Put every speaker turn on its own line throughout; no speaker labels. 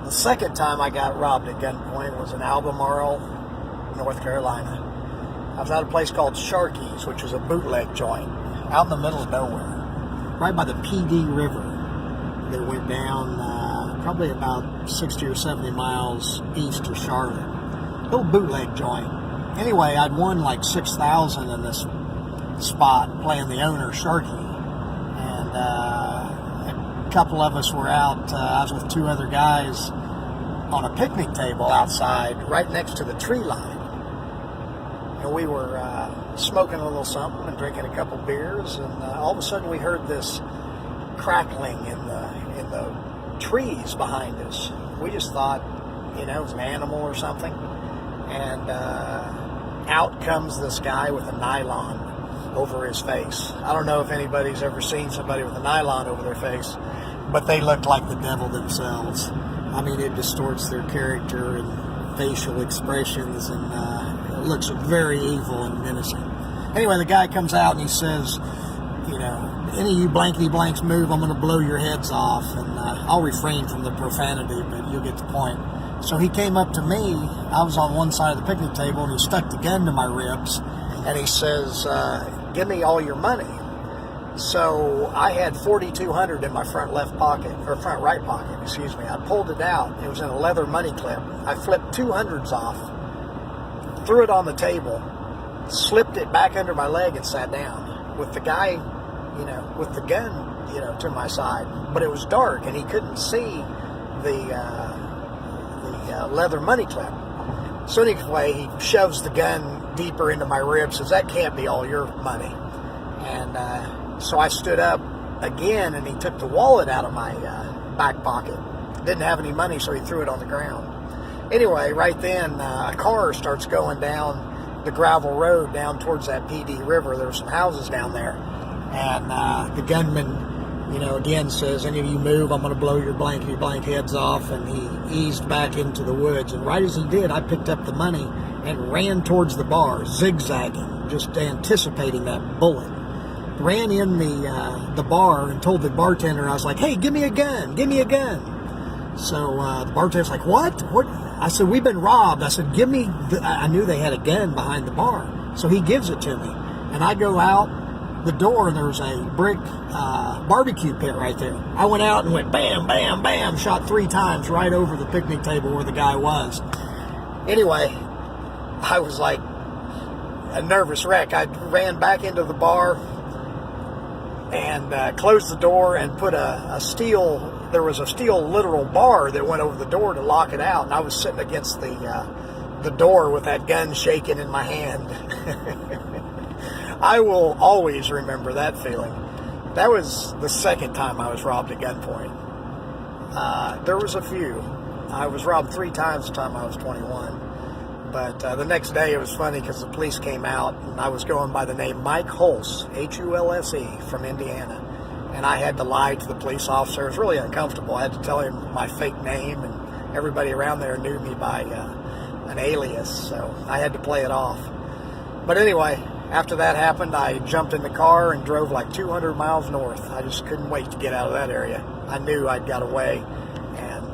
The second time I got robbed at gunpoint was in Albemarle, North Carolina. I was at a place called Sharkey's, which was a bootleg joint, out in the middle of nowhere, right by the PD River that went down probably about 60 or 70 miles east of Charlotte. Little bootleg joint. Anyway, I'd won like $6,000 in this spot playing the owner, Sharkey. And a couple of us were out. I was with two other guys on a picnic table outside right next to the tree line. And we were smoking a little something and drinking a couple beers, and all of a sudden we heard this crackling in the trees behind us. We just thought, it was an animal or something. And out comes this guy with a nylon over his face. I don't know if anybody's ever seen somebody with a nylon over their face, but they look like the devil themselves. I mean, it distorts their character and facial expressions, and it looks very evil and menacing. Anyway, the guy comes out and he says, any of you blankety blanks move, I'm going to blow your heads off. And I'll refrain from the profanity, but you'll get the point. So he came up to me. I was on one side of the picnic table, and he stuck the gun to my ribs, and he says, give me all your money. So I had $4,200 in my front right pocket, excuse me. I pulled it out. It was in a leather money clip. I flipped 200s off, threw it on the table, slipped it back under my leg, and sat down with the guy, with the gun, to my side. But it was dark, and he couldn't see the leather money clip. So anyway, he shoves the gun deeper into my ribs, says, that can't be all your money. And so I stood up again, and he took the wallet out of my back pocket. Didn't have any money, so he threw it on the ground. Anyway, right then, a car starts going down the gravel road down towards that PD River. There were some houses down there. And the gunman, again says, any of you move, I'm going to blow your blankety blank heads off. And he eased back into the woods. And right as he did, I picked up the money and ran towards the bar, zigzagging, just anticipating that bullet. Ran in the bar and told the bartender, I was like, hey, give me a gun. So the bartender's like, what? I said, we've been robbed. I said, give me, I knew they had a gun behind the bar. So he gives it to me. And I go out the door, and there was a brick barbecue pit right there. I went out and went bam, bam, bam, shot 3 times right over the picnic table where the guy was. Anyway, I was like a nervous wreck. I ran back into the bar and closed the door and put there was a steel literal bar that went over the door to lock it out. And I was sitting against the door with that gun shaking in my hand. I will always remember that feeling. That was the second time I was robbed at gunpoint. There was a few. I was robbed 3 times the time I was 21. But the next day it was funny because the police came out, and I was going by the name Mike Hulse, Hulse, from Indiana. And I had to lie to the police officer. It was really uncomfortable. I had to tell him my fake name, and everybody around there knew me by an alias, so I had to play it off. But anyway, after that happened, I jumped in the car and drove like 200 miles north. I just couldn't wait to get out of that area. I knew I'd got away, and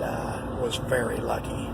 was very lucky.